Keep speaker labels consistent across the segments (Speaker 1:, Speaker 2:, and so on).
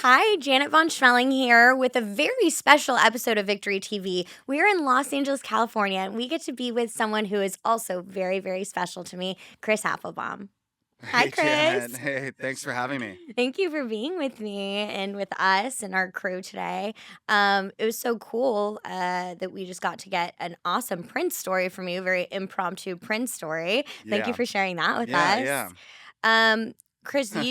Speaker 1: Hi, Janet Von Schmeling here with a very special episode of Victory TV. We're in Los Angeles, California, and we get to be with someone who is also very, very special to me, Chris Applebaum. Hi,
Speaker 2: Hey, Janet.
Speaker 1: Chris.
Speaker 2: Hey, thanks for having me.
Speaker 1: Thank you for being with me and with us and our crew today. It was so cool that we just got to get an awesome Prince story from you, very impromptu Prince story. Thank you
Speaker 2: Yeah.
Speaker 1: for sharing that with
Speaker 2: Yeah,
Speaker 1: us.
Speaker 2: yeah.
Speaker 1: Um, Chris, I'm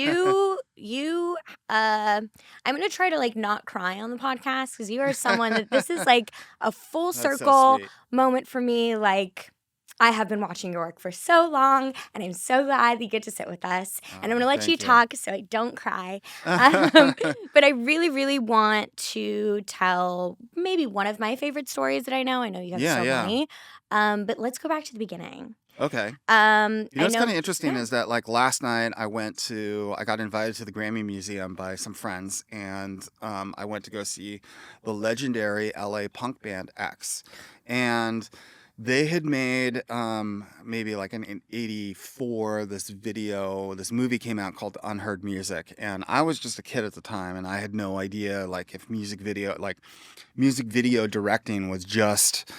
Speaker 1: gonna try to like not cry on the podcast because you are someone that this is like a full
Speaker 2: That's so
Speaker 1: circle
Speaker 2: sweet.
Speaker 1: moment for me. Like, I have been watching your work for so long, and I'm so glad that you get to sit with us. And I'm
Speaker 2: Oh,
Speaker 1: gonna let you
Speaker 2: thank you.
Speaker 1: talk so I don't cry. Um, but I really, really want to tell maybe one of my favorite stories that I know. I know you have
Speaker 2: Yeah,
Speaker 1: so
Speaker 2: yeah.
Speaker 1: many. But let's go back to the beginning.
Speaker 2: Okay.
Speaker 1: I
Speaker 2: What's kind
Speaker 1: know.
Speaker 2: of interesting
Speaker 1: Yeah.
Speaker 2: is that like last night I got invited to the Grammy Museum by some friends, and I went to go see the legendary LA punk band X, and they had made maybe like in '84 this movie came out called Unheard Music, and I was just a kid at the time, and I had no idea like if music video directing was just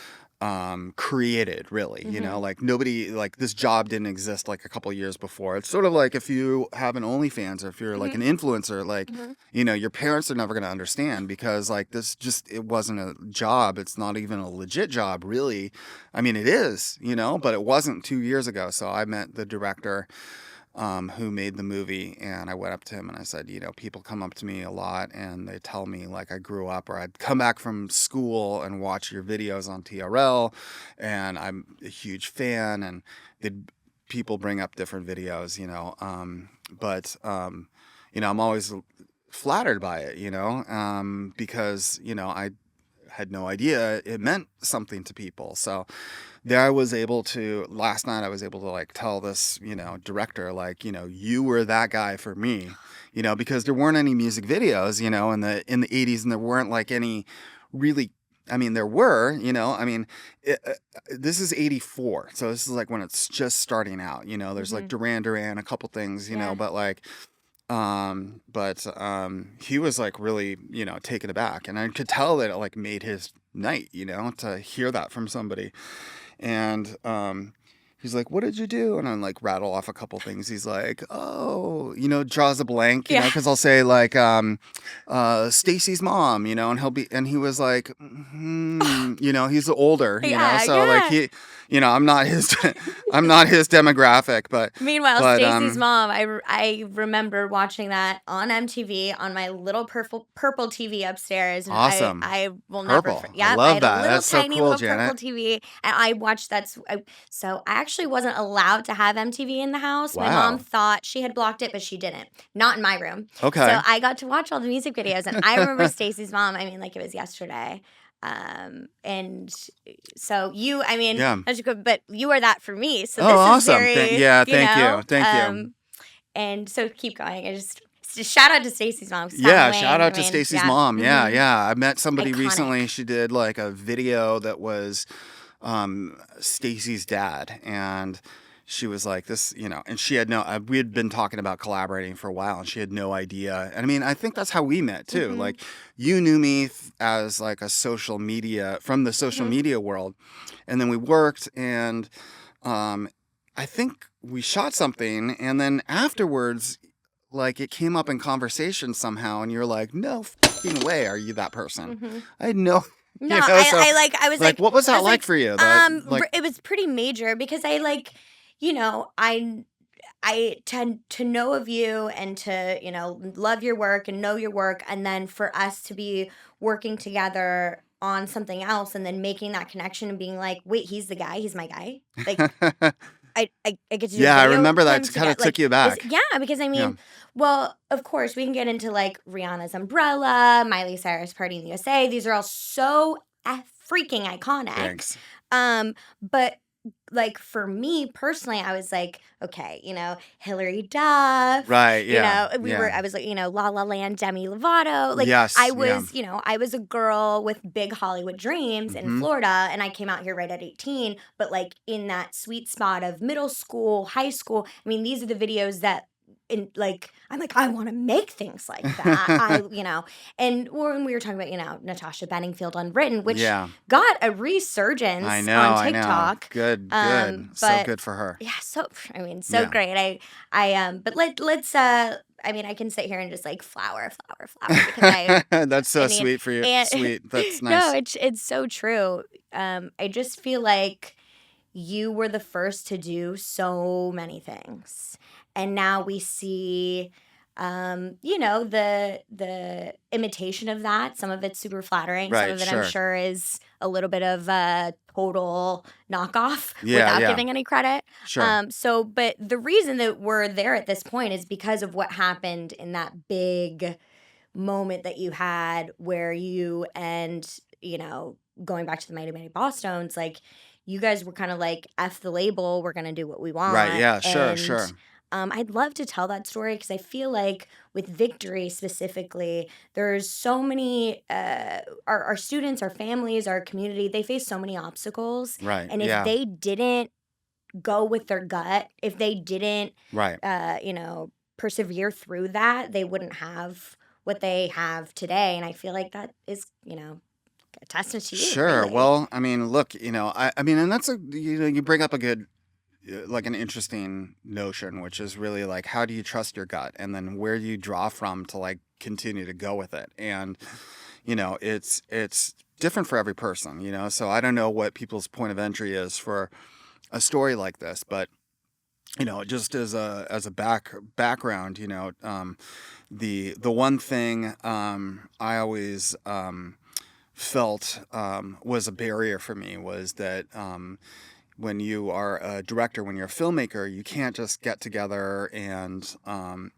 Speaker 2: created, really,
Speaker 1: Mm-hmm.
Speaker 2: like nobody, like this job didn't exist like a couple years before. It's sort of like if you have an OnlyFans or if you're like
Speaker 1: Mm-hmm.
Speaker 2: an influencer, like
Speaker 1: Mm-hmm.
Speaker 2: your parents are never going to understand because like this just it wasn't a job. It's not even a legit job, really. I mean it is, but it wasn't 2 years ago. So I met the director who made the movie, and I went up to him and I said, people come up to me a lot and they tell me like I grew up, or I'd come back from school and watch your videos on TRL, and I'm a huge fan, and they'd people bring up different videos, but I'm always flattered by it, because I had no idea it meant something to people. So there I was able to last night I was able to like tell this, director, like, you were that guy for me, because there weren't any music videos, in the 80s, and there weren't like any really. I mean, there were, I mean, this is '84, so this is like when it's just starting out. There's
Speaker 1: Mm-hmm.
Speaker 2: like Duran Duran, a couple things,
Speaker 1: Yeah.
Speaker 2: but like he was like really, taken aback, and I could tell that it like made his night, to hear that from somebody. And he's like, "What did you do?" And I'm like, rattle off a couple things. He's like, "Oh, draws a blank,
Speaker 1: Yeah.
Speaker 2: because I'll say like, Stacy's mom, and he was like, he's older,
Speaker 1: Yeah.
Speaker 2: so like
Speaker 1: Yeah.
Speaker 2: I'm not his, I'm not his demographic,
Speaker 1: Meanwhile,
Speaker 2: but
Speaker 1: Stacy's mom, I remember watching that on MTV on my little purple TV upstairs, and
Speaker 2: awesome,
Speaker 1: I will never.
Speaker 2: purple. I
Speaker 1: Yep, I
Speaker 2: love
Speaker 1: had a
Speaker 2: that.
Speaker 1: little
Speaker 2: That's so
Speaker 1: tiny
Speaker 2: cool,
Speaker 1: little purple
Speaker 2: Janet.
Speaker 1: TV, and I watched that. So I actually wasn't allowed to have MTV in the house. My mom
Speaker 2: Wow.
Speaker 1: thought she had blocked it, but she didn't. Not in my room. So
Speaker 2: Okay.
Speaker 1: I got to watch all the music videos, and I remember Stacy's mom. I mean, like it was yesterday. And so I mean,
Speaker 2: Yeah.
Speaker 1: that's good, but you are that for me. So
Speaker 2: Oh,
Speaker 1: this is
Speaker 2: awesome.
Speaker 1: very,
Speaker 2: Yeah. Thank you. Thank you.
Speaker 1: and so keep going. Just shout out to Stacy's mom.
Speaker 2: Yeah,
Speaker 1: Scott
Speaker 2: shout
Speaker 1: Wayne. I
Speaker 2: out to
Speaker 1: mean,
Speaker 2: Stacy's
Speaker 1: yeah,
Speaker 2: mom. Yeah, yeah. I met somebody recently.
Speaker 1: iconic.
Speaker 2: She did like a video that was Stacy's dad, and she was like this, and she had we had been talking about collaborating for a while, and she had no idea. And I mean, I think that's how we met too.
Speaker 1: Mm-hmm.
Speaker 2: Like you knew me as like a social media from the social
Speaker 1: Mm-hmm.
Speaker 2: media world, and then we worked, and I think we shot something, and then afterwards, like it came up in conversation somehow, and you're like, no fucking way, are you that person?
Speaker 1: Mm-hmm.
Speaker 2: I had no,
Speaker 1: No,
Speaker 2: so
Speaker 1: I was
Speaker 2: like, what was
Speaker 1: I
Speaker 2: that
Speaker 1: was
Speaker 2: like
Speaker 1: like,
Speaker 2: for you? That like,
Speaker 1: it was pretty major because I tend to know of you and to, love your work and know your work. And then for us to be working together on something else and then making that connection and being like, wait, he's the guy, he's my guy. Like, I get to do a
Speaker 2: yeah, I
Speaker 1: video
Speaker 2: remember
Speaker 1: with
Speaker 2: that
Speaker 1: him
Speaker 2: kind
Speaker 1: together.
Speaker 2: of took
Speaker 1: Like,
Speaker 2: you back.
Speaker 1: yeah, because I
Speaker 2: Yeah,
Speaker 1: mean, well, of course, we can get into like Rihanna's Umbrella, Miley Cyrus Party in the USA. These are all so freaking iconic.
Speaker 2: thanks.
Speaker 1: But like for me personally, I was like, okay, Hilary Duff,
Speaker 2: Right. Yeah.
Speaker 1: I
Speaker 2: Yeah.
Speaker 1: was like, La La Land, Demi Lovato. Like I
Speaker 2: Yes. Yeah.
Speaker 1: was, I was a girl with big Hollywood dreams in
Speaker 2: Mm-hmm.
Speaker 1: Florida, and I came out here right at 18, but like in that sweet spot of middle school, high school. I mean, these are the videos that I'm like, I want to make things like that. And when we were talking about, Natasha Bedingfield Unwritten, which
Speaker 2: Yeah.
Speaker 1: got a
Speaker 2: I
Speaker 1: resurgence on
Speaker 2: know, I know.
Speaker 1: TikTok.
Speaker 2: Good, good. So
Speaker 1: But
Speaker 2: good for her.
Speaker 1: yeah, so I mean, so
Speaker 2: Yeah.
Speaker 1: great. But let's I mean, I can sit here and just like flower because
Speaker 2: That's so
Speaker 1: I mean,
Speaker 2: sweet for you.
Speaker 1: and
Speaker 2: Sweet. That's
Speaker 1: no,
Speaker 2: nice.
Speaker 1: it's so true. I just feel like you were the first to do so many things, and now we see the imitation of that. Some of it's super flattering, some
Speaker 2: Right,
Speaker 1: of it I'm
Speaker 2: sure.
Speaker 1: sure is a little bit of a total knockoff
Speaker 2: Yeah,
Speaker 1: without
Speaker 2: yeah.
Speaker 1: giving any credit.
Speaker 2: Sure.
Speaker 1: But the reason that we're there at this point is because of what happened in that big moment that you had where you and, going back to the Mighty Mighty Bosstones, like, you guys were kind of like, F the label, we're going to do what we
Speaker 2: Right,
Speaker 1: want.
Speaker 2: yeah, sure,
Speaker 1: And
Speaker 2: sure.
Speaker 1: I'd love to tell that story because I feel like with Victory specifically, there's so many, our students, our families, our community, they face so many obstacles.
Speaker 2: Right,
Speaker 1: And if
Speaker 2: yeah.
Speaker 1: they didn't go with their gut, if they didn't,
Speaker 2: Right.
Speaker 1: persevere through that, they wouldn't have what they have today. And I feel like that is, a testament to you,
Speaker 2: Sure.
Speaker 1: really.
Speaker 2: Well, I mean, look, I mean, and that's you bring up a good, like an interesting notion, which is really like, how do you trust your gut? And then where do you draw from to like continue to go with it? And, it's different for every person, so I don't know what people's point of entry is for a story like this, but, just as a background, the one thing, I always, felt was a barrier for me was that when you are a director, when you're a filmmaker, you can't just get together and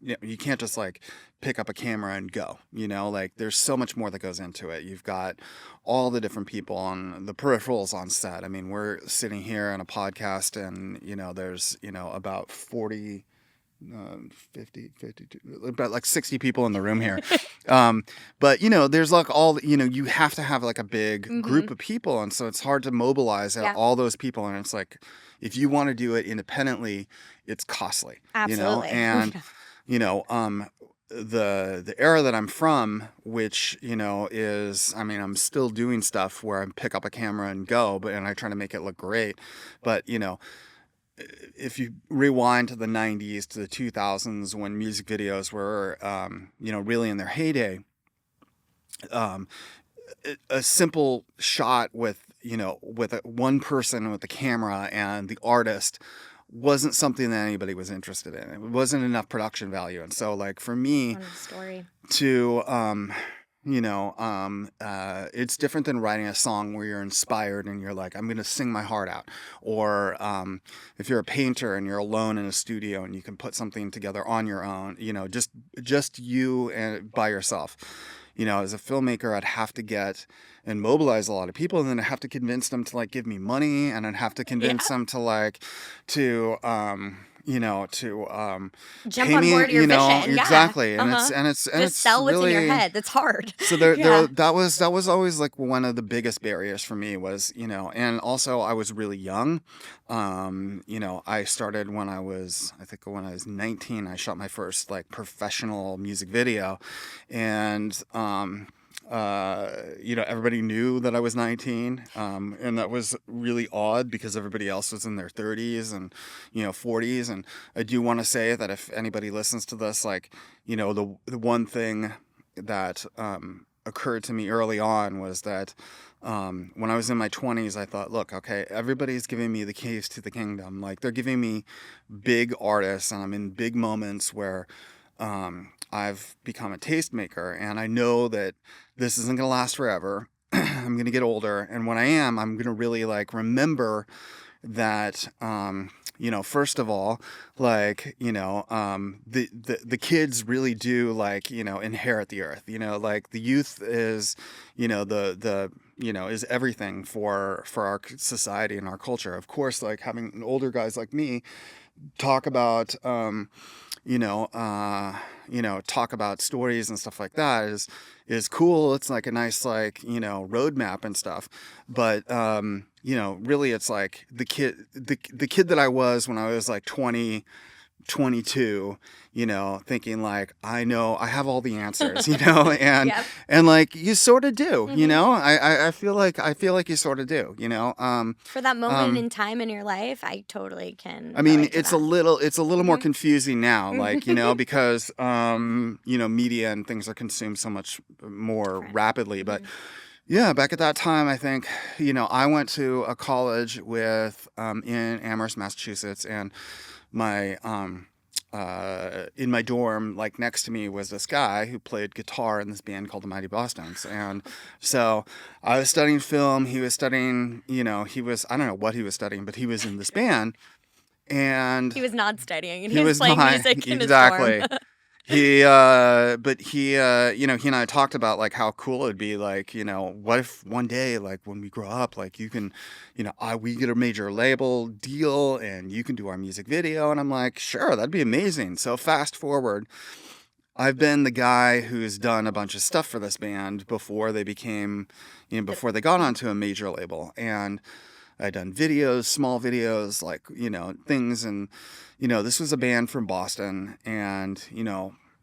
Speaker 2: you can't just like pick up a camera and go. Like there's so much more that goes into it. You've got all the different people on the peripherals on set. I mean, we're sitting here on a podcast, and there's about 40. 50, 52, about like 60 people in the room here. But there's like you have to have like a big
Speaker 1: Mm-hmm.
Speaker 2: group of people. And so it's hard to mobilize
Speaker 1: Yeah,
Speaker 2: all those people. And it's like, if you want to do it independently, it's costly,
Speaker 1: absolutely.
Speaker 2: and, the era that I'm from, which, is, I mean, I'm still doing stuff where I pick up a camera and go, and I try to make it look great. But, if you rewind to the 90s to the 2000s when music videos were really in their heyday, um, a simple shot with one person with the camera and the artist wasn't something that anybody was interested in. It wasn't enough production value. And so like for me
Speaker 1: Fun story.
Speaker 2: to it's different than writing a song where you're inspired and you're like, I'm going to sing my heart out. Or if you're a painter and you're alone in a studio and you can put something together on your own, just you and by yourself. As a filmmaker, I'd have to get and mobilize a lot of people, and then I'd have to convince them to like give me money, and I'd have to
Speaker 1: Yeah.
Speaker 2: convince them to like to
Speaker 1: Jump
Speaker 2: pay
Speaker 1: on
Speaker 2: me,
Speaker 1: board your vision. Yeah.
Speaker 2: exactly. And
Speaker 1: Uh-huh.
Speaker 2: it's
Speaker 1: Just sell what's in your
Speaker 2: really
Speaker 1: head. That's hard.
Speaker 2: so there
Speaker 1: Yeah.
Speaker 2: that was always like one of the biggest barriers for me was, and also I was really young. I started when I think when I was 19, I shot my first like professional music video, and everybody knew that I was 19, and that was really odd because everybody else was in their 30s and 40s. And I do want to say that if anybody listens to this, like the one thing that occurred to me early on was that when I was in my 20s, I thought, look, okay, everybody's giving me the keys to the kingdom. Like they're giving me big artists, and I'm in big moments where I've become a tastemaker, and I know that this isn't going to last forever. I'm going to get older, and when I am, I'm going to really like remember that first of all, like the kids really do like inherit the earth. Like the youth is the is everything for our society and our culture. Of course, like having older guys like me talk about talk about stories and stuff like that is cool. It's like a nice like roadmap and stuff. But really it's like the kid that I was when I was like 20 22, thinking like, I know I have all the answers, and
Speaker 1: Yep.
Speaker 2: like you sort of do,
Speaker 1: Hmm.
Speaker 2: I feel like you sort of do,
Speaker 1: For that moment
Speaker 2: um
Speaker 1: in time in your life, I totally can
Speaker 2: I mean,
Speaker 1: relate to that.
Speaker 2: it's a little more
Speaker 1: Hmm.
Speaker 2: confusing now, like, because media and things are consumed so much more
Speaker 1: Different.
Speaker 2: rapidly, but
Speaker 1: Hmm.
Speaker 2: yeah, back at that time, I think, I went to a college with in Amherst, Massachusetts, and my in my dorm, like next to me, was this guy who played guitar in this band called the Mighty Bosstones. And so I was studying film. He was studying, I don't know what he was studying, but he was in this band. And
Speaker 1: He was not studying, and
Speaker 2: he
Speaker 1: he was
Speaker 2: was
Speaker 1: playing
Speaker 2: not
Speaker 1: music in his dorm.
Speaker 2: exactly. But he, he and I talked about like how cool it'd be, like, what if one day, like when we grow up, like you can, we get a major label deal and you can do our music video. And I'm like, sure, that'd be amazing. So fast forward, I've been the guy who's done a bunch of stuff for this band before they became,
Speaker 1: The-
Speaker 2: before they got
Speaker 1: mhm.
Speaker 2: onto a major label. And I'd done videos, small videos, like, things. And, this was a band from Boston. And,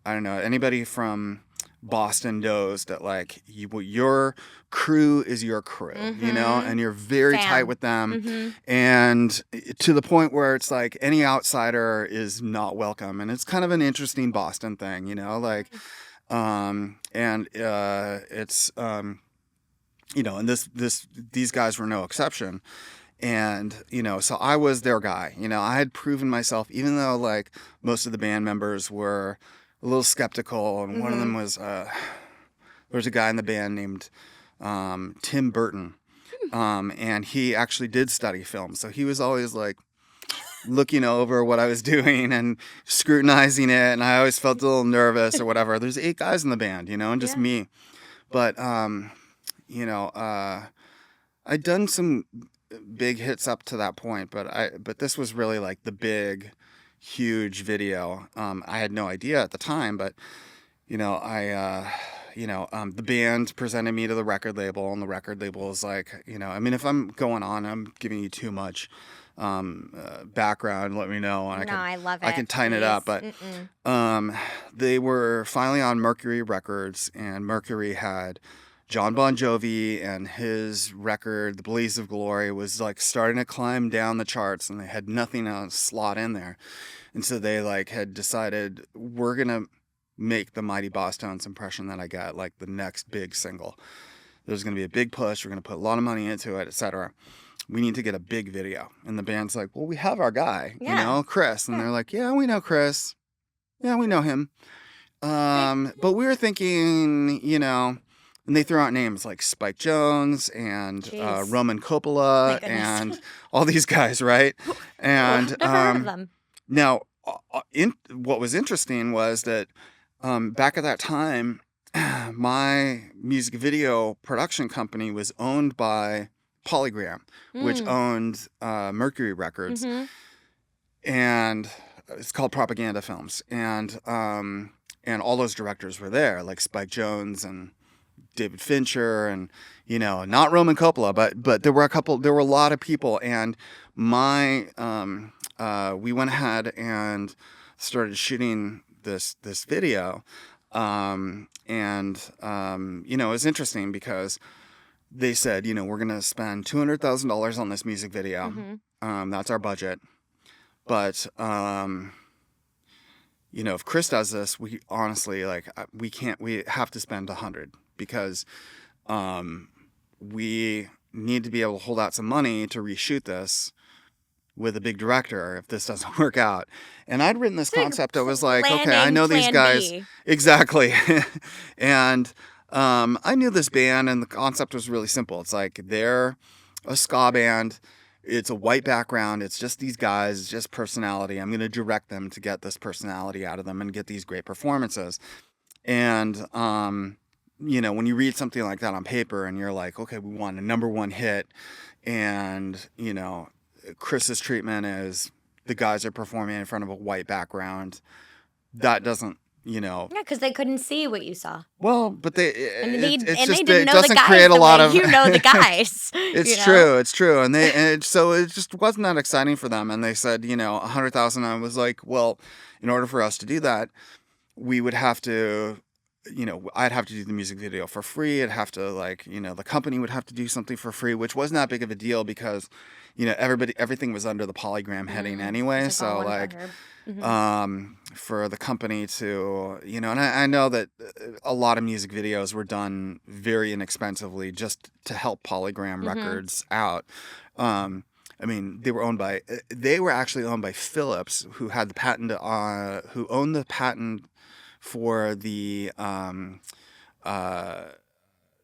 Speaker 2: I don't know, anybody from Boston knows that, like, your crew is your crew,
Speaker 1: Mhm.
Speaker 2: and you're very tight
Speaker 1: Fam.
Speaker 2: with them.
Speaker 1: Mhm.
Speaker 2: And to the point where it's like any outsider is not welcome. And it's kind of an interesting Boston thing, like, and it's, and these guys were no exception. And, so I was their guy. I had proven myself, even though, like, most of the band members were a little skeptical. And one of them
Speaker 1: Mhm.
Speaker 2: was, there was a guy in the band named Tim Burton. And he actually did study film. So he was always like looking over what I was doing and scrutinizing it. And I always felt a little nervous or whatever. There's 8 guys in the band, and just
Speaker 1: Yeah.
Speaker 2: me. But, you know, I'd done some big hits up to that point, but this was really like the big, huge video. I had no idea at the time, but the band presented me to the record label, and the record label was like, I mean, if I'm going on, I'm giving you too much background. Let me know, and
Speaker 1: No, I love
Speaker 2: I can
Speaker 1: it.
Speaker 2: tighten it up.
Speaker 1: Please.
Speaker 2: But
Speaker 1: Mm-mm.
Speaker 2: they were finally on Mercury Records, and Mercury had John Bon Jovi, and his record, The Blaze of Glory, was like starting to climb down the charts, and they had nothing else slot in there. And so they like had decided, we're gonna make the Mighty Bosstones impression that I got, like the next big single. There's gonna be a big push. We're gonna put a lot of money into it, etc. We need to get a big video. And the band's like, well, we have our guy,
Speaker 1: Yeah.
Speaker 2: Chris. And
Speaker 1: Yeah.
Speaker 2: they're like, yeah, we know Chris. Yeah, we know him.
Speaker 1: Okay.
Speaker 2: But we were thinking, and they threw out names like Spike Jones and
Speaker 1: Jeez.
Speaker 2: Roman
Speaker 1: My
Speaker 2: Coppola
Speaker 1: goodness.
Speaker 2: and all these guys, right? And
Speaker 1: Never heard of them.
Speaker 2: now, what was interesting was that back at that time, my music video production company was owned by Polygram, which
Speaker 1: Mm.
Speaker 2: owned Mercury Records,
Speaker 1: Mm-hmm.
Speaker 2: and it's called Propaganda Films, and all those directors were there, like Spike Jones and David Fincher, and not Roman Coppola, but there were a lot of people. And my we went ahead and started shooting this video, it was interesting because they said, we're gonna spend $200,000 on this music video.
Speaker 1: Mm-hmm.
Speaker 2: That's our budget, but if Chris does this, we honestly, like, we have to spend 100, because we need to be able to hold out some money to reshoot this with a big director if this doesn't work out. And I'd written this
Speaker 1: It's like
Speaker 2: concept that was like, okay, I
Speaker 1: planning
Speaker 2: know these
Speaker 1: plan
Speaker 2: guys
Speaker 1: B.
Speaker 2: exactly. And I knew this band, and the concept was really simple. It's like, they're a ska band. It's a white background. It's just these guys. It's just personality. I'm going to direct them to get this personality out of them and get these great performances. And, when you read something like that on paper and you're like, okay, we want a number one hit, and, Chris's treatment is the guys are performing in front of a white background, that doesn't Yeah,
Speaker 1: because they couldn't see what you saw.
Speaker 2: well, but
Speaker 1: And
Speaker 2: it's
Speaker 1: they
Speaker 2: just
Speaker 1: didn't
Speaker 2: it
Speaker 1: know the
Speaker 2: doesn't
Speaker 1: guys
Speaker 2: create a
Speaker 1: the
Speaker 2: lot
Speaker 1: way
Speaker 2: of
Speaker 1: you know the guys.
Speaker 2: It's
Speaker 1: You know?
Speaker 2: true, it's true, so it just wasn't that exciting for them, and they said, 100,000. I was like, well, in order for us to do that, we would have to, I'd have to do the music video for free. It'd have to the company would have to do something for free, which wasn't that big of a deal because, everything was under the Polygram heading anyway.
Speaker 1: It's like all
Speaker 2: So
Speaker 1: one
Speaker 2: like,
Speaker 1: for her.
Speaker 2: for the company to, and I know that a lot of music videos were done very inexpensively just to help Polygram Records out. I mean, they were actually owned by Philips, who had the patent, who owned the patent for the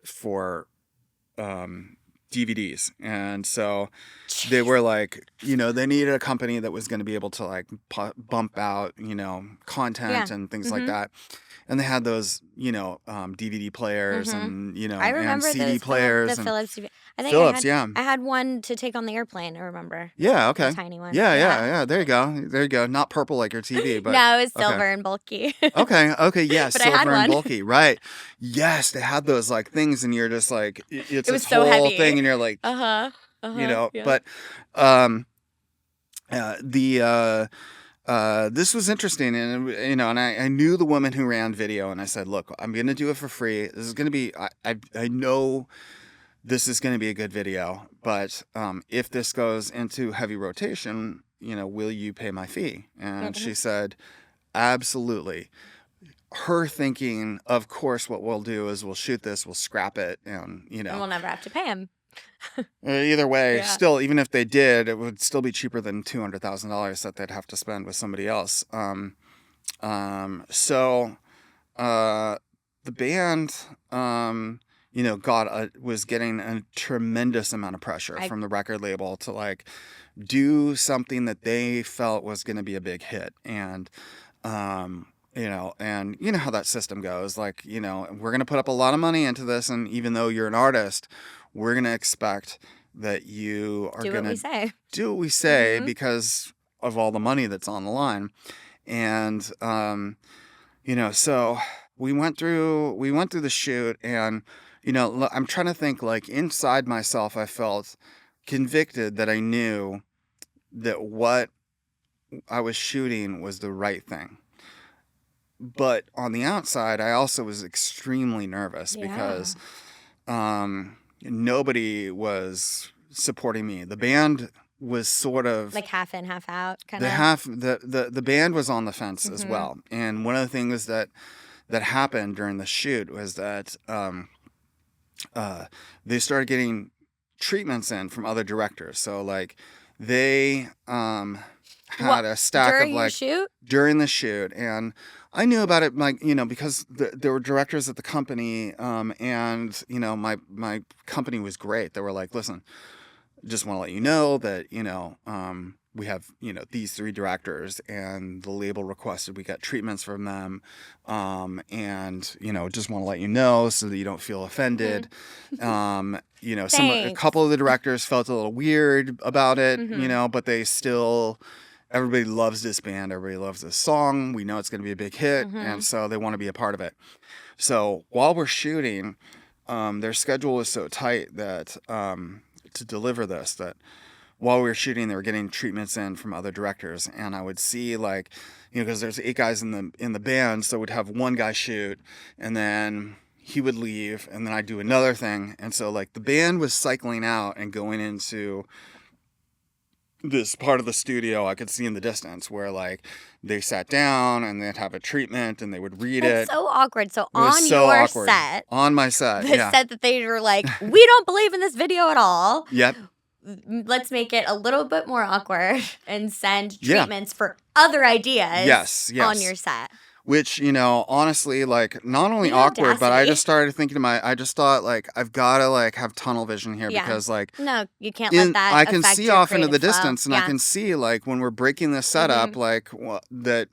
Speaker 2: for DVDs, and so they were like, they needed a company that was going to be able to like bump out, content
Speaker 1: Yeah.
Speaker 2: and things like that. And they had those, DVD players and
Speaker 1: I
Speaker 2: and
Speaker 1: remember
Speaker 2: CD
Speaker 1: those
Speaker 2: players
Speaker 1: the
Speaker 2: and
Speaker 1: Philips TV. I think
Speaker 2: Philips, yeah.
Speaker 1: I had one to take on the airplane. I remember
Speaker 2: Yeah,
Speaker 1: a
Speaker 2: okay.
Speaker 1: tiny one.
Speaker 2: Yeah. There you go. There you go. Not purple like your TV, but
Speaker 1: No, it was
Speaker 2: okay.
Speaker 1: silver and bulky.
Speaker 2: Okay, yeah,
Speaker 1: But I had
Speaker 2: silver and
Speaker 1: one.
Speaker 2: bulky, right? Yes, they had those like things, and you're just like, it's
Speaker 1: It
Speaker 2: this
Speaker 1: was so
Speaker 2: whole
Speaker 1: heavy.
Speaker 2: thing, and you're like,
Speaker 1: Yeah.
Speaker 2: but this was interesting, and and I knew the woman who ran video, and I said, look, I'm gonna do it for free. This is gonna be, I know this is gonna be a good video, but if this goes into heavy rotation, will you pay my fee? And she said, absolutely. Her thinking, of course, what we'll do is we'll shoot this, we'll scrap it, and
Speaker 1: And we'll never have to pay him.
Speaker 2: either way,
Speaker 1: Yeah.
Speaker 2: still, even if they did, it would still be cheaper than $200,000 that they'd have to spend with somebody else. So the band, was getting a tremendous amount of pressure from the record label to like do something that they felt was going to be a big hit, and and you know how that system goes. Like, we're going to put up a lot of money into this, and even though you're an artist, we're going to expect that you are going to do what we say because of all the money that's on the line. And, so we went through the shoot, and, I'm trying to think, like, inside myself, I felt convicted that I knew that what I was shooting was the right thing. But on the outside, I also was extremely nervous because nobody was supporting me. The band was sort of
Speaker 1: like half in, half out, kind of.
Speaker 2: The band was on the fence as well. And one of the things that happened during the shoot was that they started getting treatments in from other directors. So like they had a stack
Speaker 1: during
Speaker 2: of like
Speaker 1: shoot?
Speaker 2: During the shoot, and I knew about it, like, because there were directors at the company, and my company was great. They were like, listen, just want to let you know that we have these 3 directors, and the label requested we get treatments from them, and just want to let you know so that you don't feel offended. A couple of the directors felt a little weird about it, but they still. Everybody loves this band. Everybody loves this song. We know it's going to be a big hit, and so they want to be a part of it. So while we're shooting, their schedule was so tight that to deliver this, that while we were shooting, they were getting treatments in from other directors, and I would see like, because there's 8 guys in the band, so we'd have one guy shoot, and then he would leave, and then I'd do another thing, and so like the band was cycling out and going into this part of the studio I could see in the distance where like they sat down and they'd have a treatment and they would read it.
Speaker 1: It's so awkward. So
Speaker 2: on my set,
Speaker 1: said that they were like, we don't believe in this video at all.
Speaker 2: Yep.
Speaker 1: Let's make it a little bit more awkward and send treatments for other ideas
Speaker 2: yes.
Speaker 1: on your set.
Speaker 2: Which, honestly, like, not only awkward, but I just started thinking I just thought, like, I've got to, like, have tunnel vision here because, like...
Speaker 1: No, you can't let that
Speaker 2: I can
Speaker 1: affect
Speaker 2: see
Speaker 1: your
Speaker 2: off into the
Speaker 1: creative flow.
Speaker 2: distance, and I can see, like, when we're breaking this setup, like, that,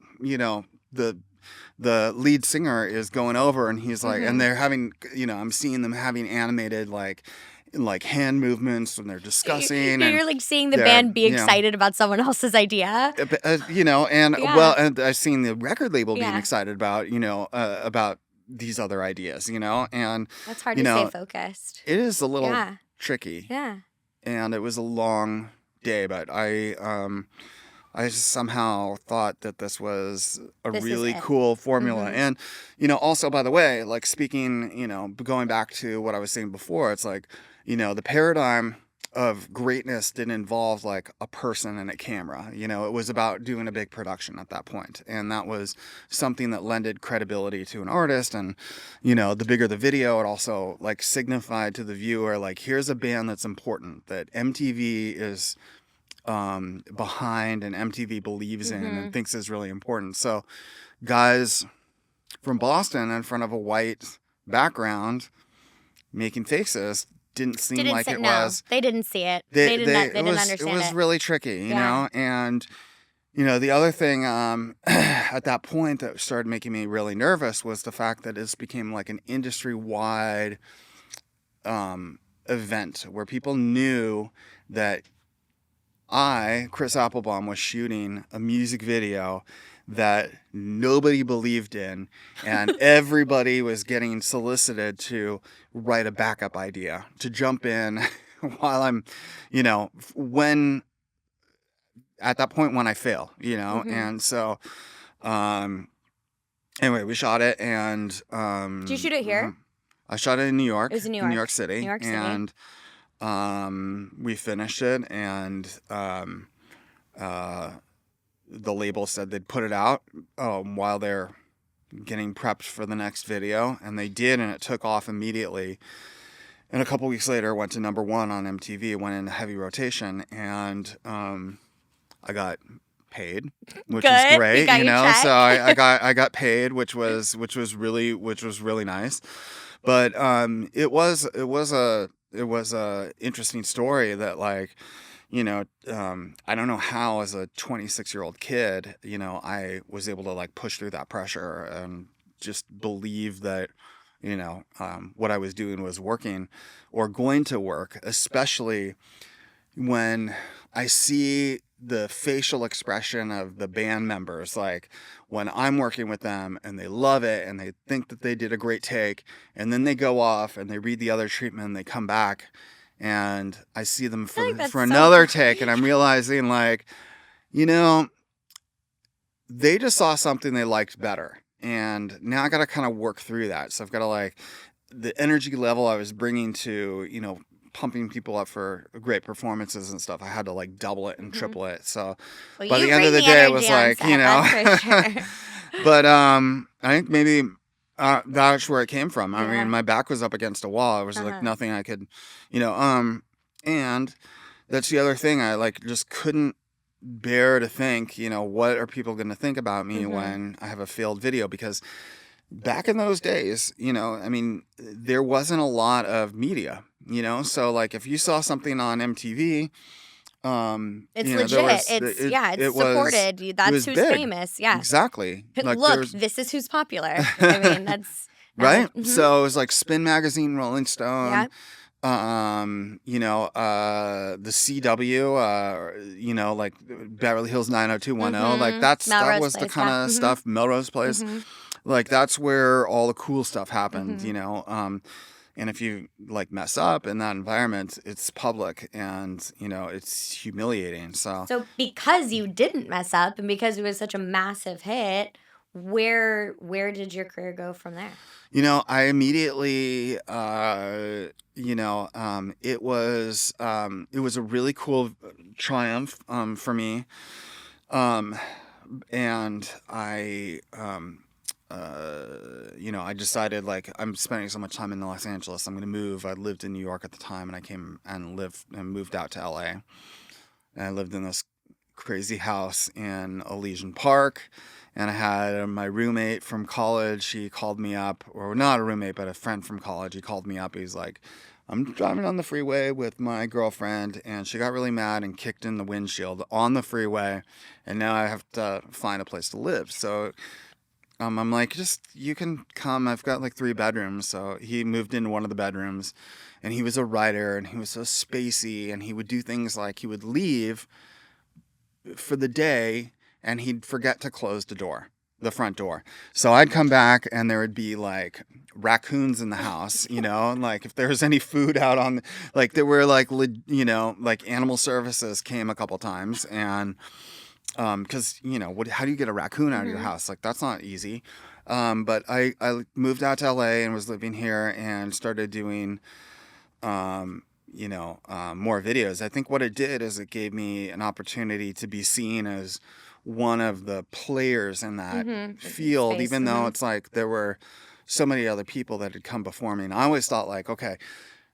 Speaker 2: the lead singer is going over, and he's like... And they're having, I'm seeing them having animated, like... like hand movements when they're discussing, and
Speaker 1: You're like seeing the
Speaker 2: they're,
Speaker 1: band be excited about someone else's idea.
Speaker 2: and
Speaker 1: Yeah.
Speaker 2: and I've seen the record label being
Speaker 1: Yeah.
Speaker 2: excited about these other ideas, and
Speaker 1: That's hard
Speaker 2: you
Speaker 1: to stay
Speaker 2: know,
Speaker 1: focused.
Speaker 2: it is a little
Speaker 1: Yeah.
Speaker 2: tricky,
Speaker 1: Yeah.
Speaker 2: and it was a long day, but I somehow thought that this was a
Speaker 1: This is
Speaker 2: really
Speaker 1: it.
Speaker 2: cool formula.
Speaker 1: Mhm.
Speaker 2: And, also, by the way, like speaking, going back to what I was saying before, it's like, the paradigm of greatness didn't involve like a person and a camera. It was about doing a big production at that point. And that was something that lended credibility to an artist. And, the bigger the video, it also like signified to the viewer, like, here's a band that's important, that MTV is behind, and MTV believes in and thinks is really important. So guys from Boston in front of a white background making faces didn't seem like it was.
Speaker 1: They didn't see it. They didn't understand
Speaker 2: it was really tricky,
Speaker 1: Yeah.
Speaker 2: and the other thing at that point that started making me really nervous was the fact that this became like an industry-wide event where people knew that Chris Applebaum, was shooting a music video that nobody believed in, and everybody was getting solicited to write a backup idea, to jump in while I'm, when at that point when I fail, and so, anyway, we shot it, and
Speaker 1: Did you shoot it here?
Speaker 2: I shot it in New York.
Speaker 1: It was in New
Speaker 2: New
Speaker 1: York.
Speaker 2: York City.
Speaker 1: New York City.
Speaker 2: And we finished it, and the label said they'd put it out while they're getting prepped for the next video, and they did, and it took off immediately. And a couple weeks later, it went to number 1 on MTV. It went in heavy rotation, and I got paid, which was
Speaker 1: Good.
Speaker 2: great,
Speaker 1: You got your check.
Speaker 2: So I got paid, which was really nice. But it was a interesting story that, like, I don't know how, as a 26-year-old kid, I was able to like push through that pressure and just believe that, what I was doing was working or going to work, especially when I see the facial expression of the band members, like when I'm working with them and they love it and they think that they did a great take, and then they go off and they read the other treatment and they come back and I see them for another take, and I'm realizing, like, they just saw something they liked better, and now I got to kind of work through that. So I've got to, like, the energy level I was bringing to, pumping people up for great performances and stuff, I had to like double it and triple it. So by the end of the day, it was like,
Speaker 1: that's for sure.
Speaker 2: But I think maybe that's where it came from. I
Speaker 1: Yeah.
Speaker 2: mean, my back was up against a wall. It was like nothing I could, and that's the other thing. I like just couldn't bear to think, what are people going to think about me when I have a failed video? Because back in those days, I mean, there wasn't a lot of media, so like if you saw something on MTV,
Speaker 1: It's
Speaker 2: legit.
Speaker 1: it's supported. That's who's
Speaker 2: big.
Speaker 1: famous. Yeah.
Speaker 2: Exactly. Like,
Speaker 1: look, this is who's popular. I mean, that's
Speaker 2: right. So it was like Spin Magazine, Rolling Stone.
Speaker 1: Yeah.
Speaker 2: The CW, like Beverly Hills 90210, like that
Speaker 1: Melrose
Speaker 2: was the
Speaker 1: Place,
Speaker 2: kind of stuff. Melrose Place, like that's where all the cool stuff happened, and if you like mess up in that environment, it's public and it's humiliating. So
Speaker 1: because you didn't mess up and because it was such a massive hit, where did your career go from there?
Speaker 2: I immediately, it was a really cool triumph for me, and I decided, like, I'm spending so much time in Los Angeles, I'm going to move. I lived in New York at the time, and I came and moved out to LA, and I lived in this crazy house in Elysian Park. And I had my roommate from college. He called me up, or not a roommate, but a friend from college. He called me up. He's like, I'm driving on the freeway with my girlfriend, and she got really mad and kicked in the windshield on the freeway, and now I have to find a place to live. So I'm like, just you can come. I've got like 3 bedrooms. So he moved into one of the bedrooms, and he was a writer, and he was so spacey, and he would do things like he would leave for the day, and he'd forget to close the front door. So I'd come back, and there would be like raccoons in the house, and like if there was any food out on, like there were like, like animal services came a couple times, and because how do you get a raccoon out of your
Speaker 1: Mm-hmm.
Speaker 2: house? Like that's not easy. But I moved out to LA and was living here and started doing more videos. I think what it did is it gave me an opportunity to be seen as one of the players in that
Speaker 1: Mm-hmm.
Speaker 2: field,
Speaker 1: Space.
Speaker 2: even though
Speaker 1: Mm-hmm.
Speaker 2: it's like there were so many other people that had come before me. And I always thought like, okay,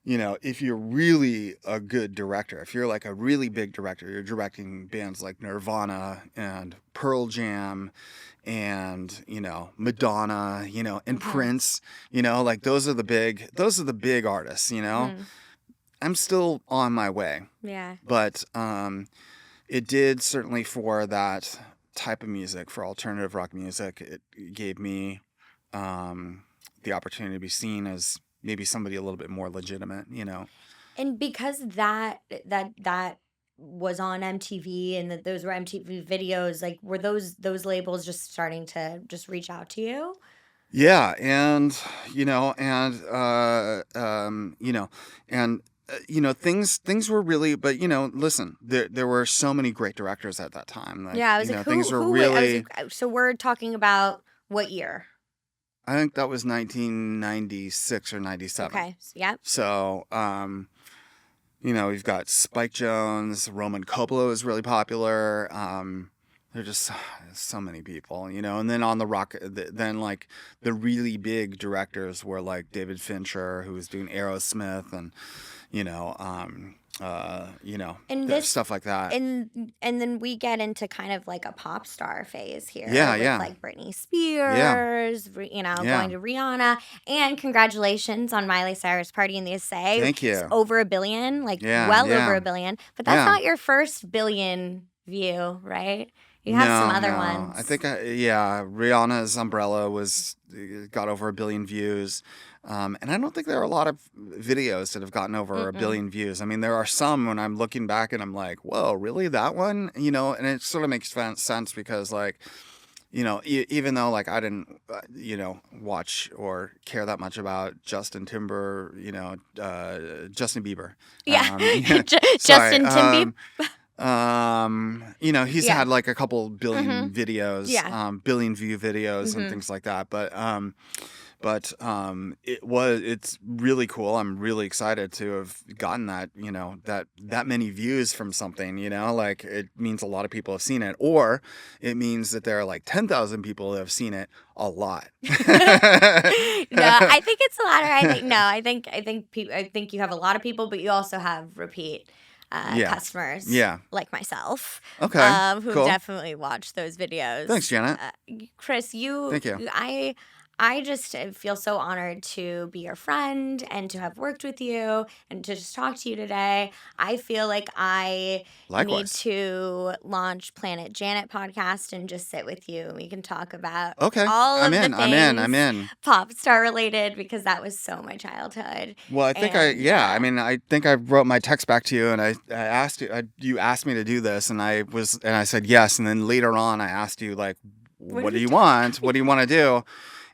Speaker 2: if you're really a good director, if you're like a really big director, you're directing bands like Nirvana and Pearl Jam and, Madonna, and
Speaker 1: Mm-hmm.
Speaker 2: Prince, like those are the big artists.
Speaker 1: Mm-hmm.
Speaker 2: I'm still on my way,
Speaker 1: Yeah.
Speaker 2: but it did certainly for that type of music, for alternative rock music, it gave me um, the opportunity to be seen as maybe somebody a little bit more legitimate.
Speaker 1: And because that was on MTV and that those were MTV videos, like were those labels just starting to just reach out to you?
Speaker 2: Yeah, and things were really, but listen, there were so many great directors at that time. Like,
Speaker 1: Yeah, I was like,
Speaker 2: things were
Speaker 1: I was
Speaker 2: really.
Speaker 1: like, so we're talking about what year?
Speaker 2: I think that was 1996 or 97.
Speaker 1: Okay. Yep.
Speaker 2: So, we've got Spike Jonze, Roman Coppola is really popular. There are just so many people, and then on the rock, then like the really big directors were like David Fincher, who was doing Aerosmith, and you know, um,
Speaker 1: And this
Speaker 2: stuff like that.
Speaker 1: and then we get into kind of like a pop star phase here
Speaker 2: Yeah,
Speaker 1: with
Speaker 2: yeah,
Speaker 1: like Britney
Speaker 2: yeah,
Speaker 1: Spears,
Speaker 2: yeah.
Speaker 1: going to Rihanna, and congratulations on Miley Cyrus Party in the USA.
Speaker 2: Thank
Speaker 1: It's
Speaker 2: you.
Speaker 1: over a billion, like
Speaker 2: Yeah,
Speaker 1: well over
Speaker 2: yeah,
Speaker 1: a billion. But that's
Speaker 2: yeah.
Speaker 1: not your first billion view, right? You have some
Speaker 2: No,
Speaker 1: other
Speaker 2: no. I
Speaker 1: ones.
Speaker 2: think, yeah, Rihanna's Umbrella got over a billion views. And I don't think there are a lot of videos that have gotten over a
Speaker 1: Mm-mm.
Speaker 2: billion views. I mean, there are some when I'm looking back and I'm like, whoa, really? That one? And it sort of makes sense because, like, even though, like, I didn't, watch or care that much about Justin Bieber.
Speaker 1: Yeah,
Speaker 2: Yeah, sorry.
Speaker 1: Justin Timby.
Speaker 2: He's
Speaker 1: Yeah.
Speaker 2: had like a couple
Speaker 1: Mm-hmm.
Speaker 2: billion videos,
Speaker 1: Yeah.
Speaker 2: billion view videos and
Speaker 1: Mm-hmm.
Speaker 2: things like that. But it's really cool. I'm really excited to have gotten that many views from something, like it means a lot of people have seen it, or it means that there are like 10,000 people that have seen it a lot.
Speaker 1: No, I think it's the latter. I think no. I think you have a lot of people, but you also have repeat
Speaker 2: Yeah.
Speaker 1: customers
Speaker 2: Yeah.
Speaker 1: like myself,
Speaker 2: Okay.
Speaker 1: who
Speaker 2: Cool.
Speaker 1: definitely watch those
Speaker 2: Thanks,
Speaker 1: videos.
Speaker 2: Janet.
Speaker 1: Chris,
Speaker 2: Thank you.
Speaker 1: I just feel so honored to be your friend and to have worked with you and to just talk to you today. I feel like I need
Speaker 2: Likewise.
Speaker 1: to launch Planet Janet podcast and just sit with you and we can talk about
Speaker 2: Okay.
Speaker 1: all
Speaker 2: I'm
Speaker 1: of the
Speaker 2: in. I'm in. I'm
Speaker 1: things
Speaker 2: in.
Speaker 1: pop star related because that was so my childhood.
Speaker 2: Well, I think
Speaker 1: And
Speaker 2: I mean, I think I wrote my text back to you, and I asked you, you asked me to do this, and I said yes, and then later on I asked you like,
Speaker 1: what did
Speaker 2: what do
Speaker 1: we
Speaker 2: you
Speaker 1: talk
Speaker 2: want?
Speaker 1: about?
Speaker 2: What do you want to do?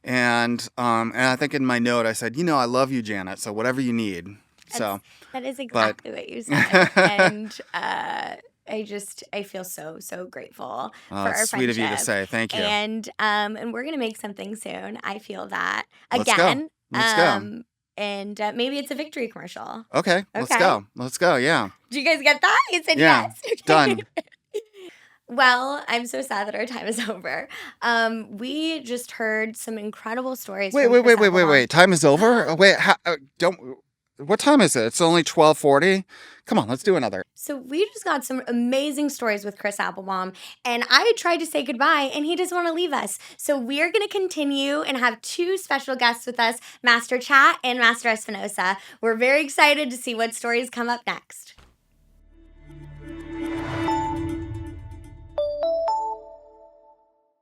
Speaker 2: And I think in my note I said, I love you, Janet. So whatever you need.
Speaker 1: That's
Speaker 2: So,
Speaker 1: that is
Speaker 2: but
Speaker 1: exactly what you said. And I feel so grateful for
Speaker 2: it's
Speaker 1: our
Speaker 2: sweet of you to
Speaker 1: friendship.
Speaker 2: say. Thank you.
Speaker 1: And we're gonna make something soon. I feel that
Speaker 2: Let's go.
Speaker 1: again.
Speaker 2: Let's go.
Speaker 1: And maybe it's a victory commercial.
Speaker 2: Okay. Let's
Speaker 1: Okay.
Speaker 2: go. Let's go. Yeah.
Speaker 1: Do you guys get that? You said
Speaker 2: Yeah.
Speaker 1: yes. Okay.
Speaker 2: Done.
Speaker 1: Well, I'm so sad that our time is over. We just heard some incredible stories
Speaker 2: Wait,
Speaker 1: from
Speaker 2: wait,
Speaker 1: Chris
Speaker 2: wait, wait, wait,
Speaker 1: Applebaum.
Speaker 2: wait. Time is over. Wait. Don't. What time is it? It's only 12:40. Come on. Let's do another.
Speaker 1: So we just got some amazing stories with Chris Applebaum, and I tried to say goodbye, and he doesn't want to leave us. So we're going to continue and have two special guests with us, Master Chat and Master Espinosa. We're very excited to see what stories come up next.